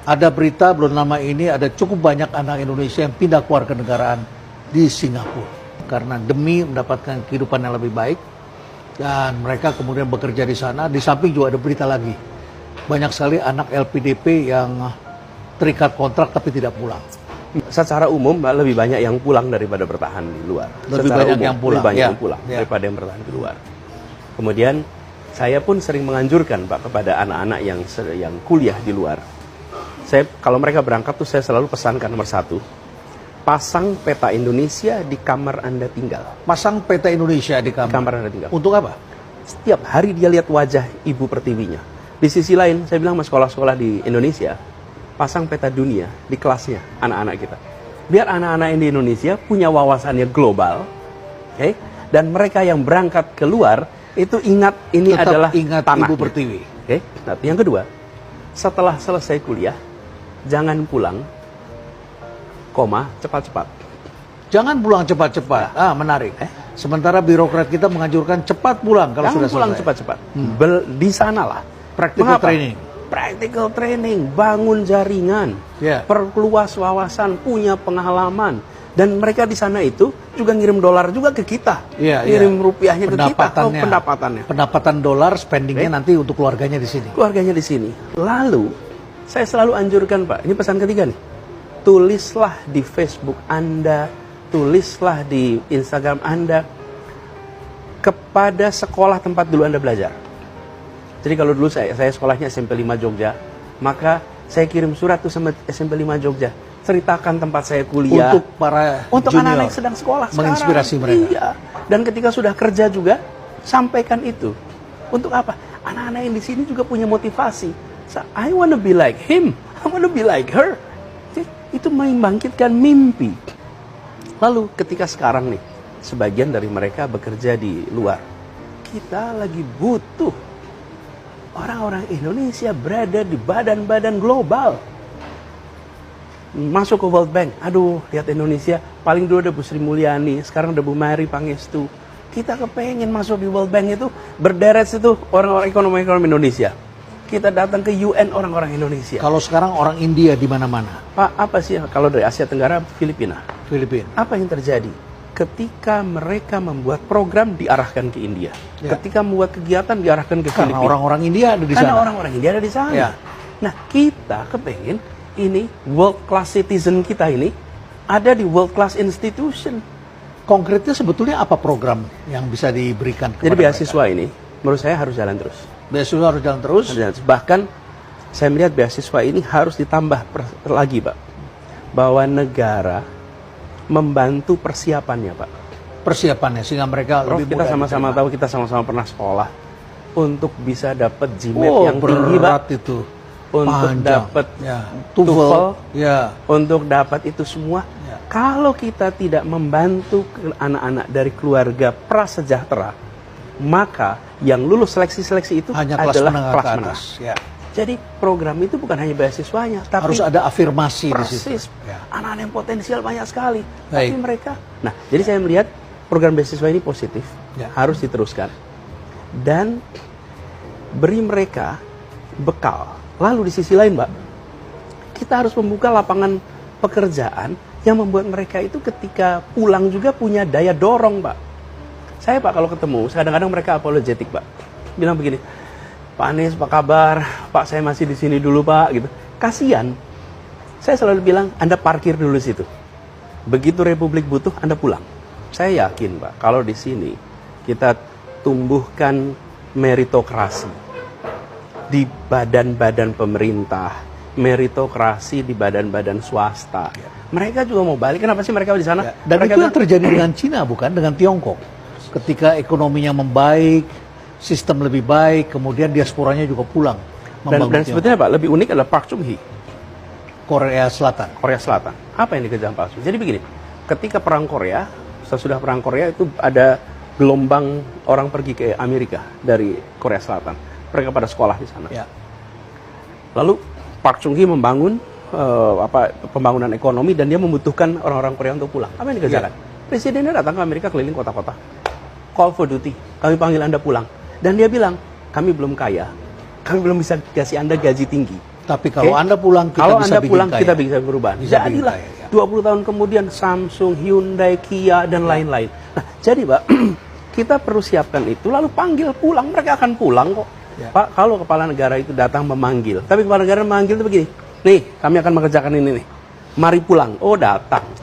Ada berita belum lama ini ada cukup banyak anak Indonesia yang pindah kewarganegaraan di Singapura karena demi mendapatkan kehidupan yang lebih baik, dan mereka kemudian bekerja di sana. Di samping juga ada berita lagi, banyak sekali anak LPDP yang terikat kontrak tapi tidak pulang. Secara umum lebih banyak yang pulang daripada bertahan di luar. Lebih Secara banyak umum, yang pulang, lebih banyak ya. yang pulang Ya. daripada yang bertahan di luar. Kemudian saya pun sering menganjurkan Pak kepada anak-anak yang kuliah di luar. Kalau mereka berangkat tuh saya selalu pesankan nomor 1, pasang peta Indonesia di kamar Anda tinggal. Pasang peta Indonesia di Kamar Anda tinggal. Untuk apa? Setiap hari dia lihat wajah Ibu Pertiwinya. Di sisi lain, saya bilang sama sekolah-sekolah di Indonesia, pasang peta dunia di kelasnya anak-anak kita. Biar anak-anak di Indonesia punya wawasannya global, okay? Dan mereka yang berangkat keluar itu ingat ini Tetap adalah ingat tanahnya. Ibu Pertiwi. Okay? Nah, yang kedua, setelah selesai kuliah, jangan pulang, cepat-cepat. Jangan pulang cepat-cepat. Menarik. Sementara birokrat kita menganjurkan cepat pulang kalau Jangan sudah pulang selesai. cepat-cepat. Di sanalah. Practical Mengapa? training. Practical training, bangun jaringan, Ya. perluas wawasan, punya pengalaman. Dan mereka di sana itu juga ngirim dolar juga ke kita. Iya, ngirim iya. rupiahnya ke kita. Pendapatannya. Pendapatannya. Pendapatan dolar, spendingnya nanti untuk keluarganya di sini. Keluarganya di sini. Lalu, saya selalu anjurkan Pak, ini pesan ketiga nih. Tulislah di Facebook Anda, tulislah di Instagram Anda, kepada sekolah tempat dulu Anda belajar. Jadi kalau dulu saya sekolahnya SMP 5 Jogja, maka saya kirim surat tuh sama SMP 5 Jogja. Ceritakan tempat saya kuliah. Untuk para Untuk junior. anak-anak yang sedang sekolah Menginspirasi sekarang. mereka. Iya. Dan ketika sudah kerja juga, sampaikan itu. Untuk apa? Anak-anak yang di sini juga punya motivasi. So, I wanna be like him. I wanna be like her. Itu membangkitkan mimpi. Lalu ketika sekarang nih, sebagian dari mereka bekerja di luar. Kita lagi butuh orang-orang Indonesia berada di badan-badan global. Masuk ke World Bank, aduh lihat Indonesia, paling dulu ada Bu Sri Mulyani, sekarang ada Bu Mary Pangestu. Kita kepengen masuk di World Bank itu, berderet itu orang-orang ekonomi Indonesia. Kita datang ke UN orang-orang Indonesia. Kalau sekarang orang India di mana-mana. Pak, apa sih kalau dari Asia Tenggara, Filipina? Filipina. Apa yang terjadi? Ketika mereka membuat program diarahkan ke India. Ya. Ketika membuat kegiatan diarahkan ke Karena Filipina. orang-orang India ada di sana. Karena orang-orang India ada di sana. Ya. Nah, kita kepengen ini world class citizen kita ini ada di world class institution. Konkretnya sebetulnya apa program yang bisa diberikan kepada Jadi beasiswa ini menurut saya harus jalan terus. Beasiswa harus jalan terus. Harus jalan terus. Bahkan saya melihat beasiswa ini harus ditambah lagi, Pak. Bahwa negara membantu persiapannya, Pak. Persiapannya sehingga mereka Prof, lebih kita mudah sama-sama diterima. tahu, kita sama-sama pernah sekolah untuk bisa dapat GMAT Oh, yang tinggi, Pak. berat itu. Untuk Panjang. dapat Ya. TOEFL, Ya. untuk dapat itu semua. Ya. Kalau kita tidak membantu anak-anak dari keluarga prasejahtera, maka yang lulus seleksi-seleksi itu Hanya kelas adalah menengah kelas ke menengah. atas. Ya. Jadi program itu bukan hanya beasiswanya, tapi Harus ada afirmasi di situ. persis Ya. anak-anak yang potensial banyak sekali. Baik. Tapi mereka, nah jadi saya melihat program beasiswa ini positif, Ya. harus diteruskan dan beri mereka bekal. Lalu di sisi lain, Mbak, kita harus membuka lapangan pekerjaan yang membuat mereka itu ketika pulang juga punya daya dorong, Pak. Saya, Pak, kalau ketemu, kadang-kadang mereka apologetik, Pak. Bilang begini, Pak Anies, apa kabar? Pak, saya masih di sini dulu, Pak. Gitu. Kasian. Saya selalu bilang, Anda parkir dulu situ. Begitu Republik butuh, Anda pulang. Saya yakin, Pak, kalau di sini kita tumbuhkan meritokrasi di badan-badan pemerintah, meritokrasi di badan-badan swasta. Mereka juga mau balik. Kenapa sih mereka di sana? Ya. Dan mereka itu yang terjadi dengan Cina, bukan? Dengan Tiongkok. Ketika ekonominya membaik, sistem lebih baik, kemudian diasporanya juga pulang. dan membangun Tiongkok. sebetulnya, Pak, lebih unik adalah Park Chung Hee, Korea Selatan. Korea Selatan. Apa yang dikejar Pak Chung? Jadi begini, ketika perang Korea, sesudah perang Korea itu ada gelombang orang pergi ke Amerika dari Korea Selatan. Mereka pada sekolah di sana. Ya. Lalu Park Chung Hee membangun pembangunan ekonomi dan dia membutuhkan orang-orang Korea untuk pulang. Apa yang dikerjakan? Presidennya datang ke Amerika keliling kota-kota. Call for duty. Kami panggil Anda pulang. Dan dia bilang, kami belum kaya. Kami belum bisa kasih Anda gaji tinggi. Tapi kalau Oke? Anda pulang, kita Kalau bisa Anda bikin pulang, kaya. kita bisa berubah. Bisa bikin Jadilah kaya, ya. 20 tahun kemudian Samsung, Hyundai, Kia, dan lain-lain. Nah, jadi Pak, kita perlu siapkan itu, lalu panggil pulang. Mereka akan pulang kok. Ya. Pak, kalau kepala negara itu datang memanggil. Tapi kepala negara memanggil itu begini. Nih, kami akan mengerjakan ini nih. Mari pulang. Oh, datang.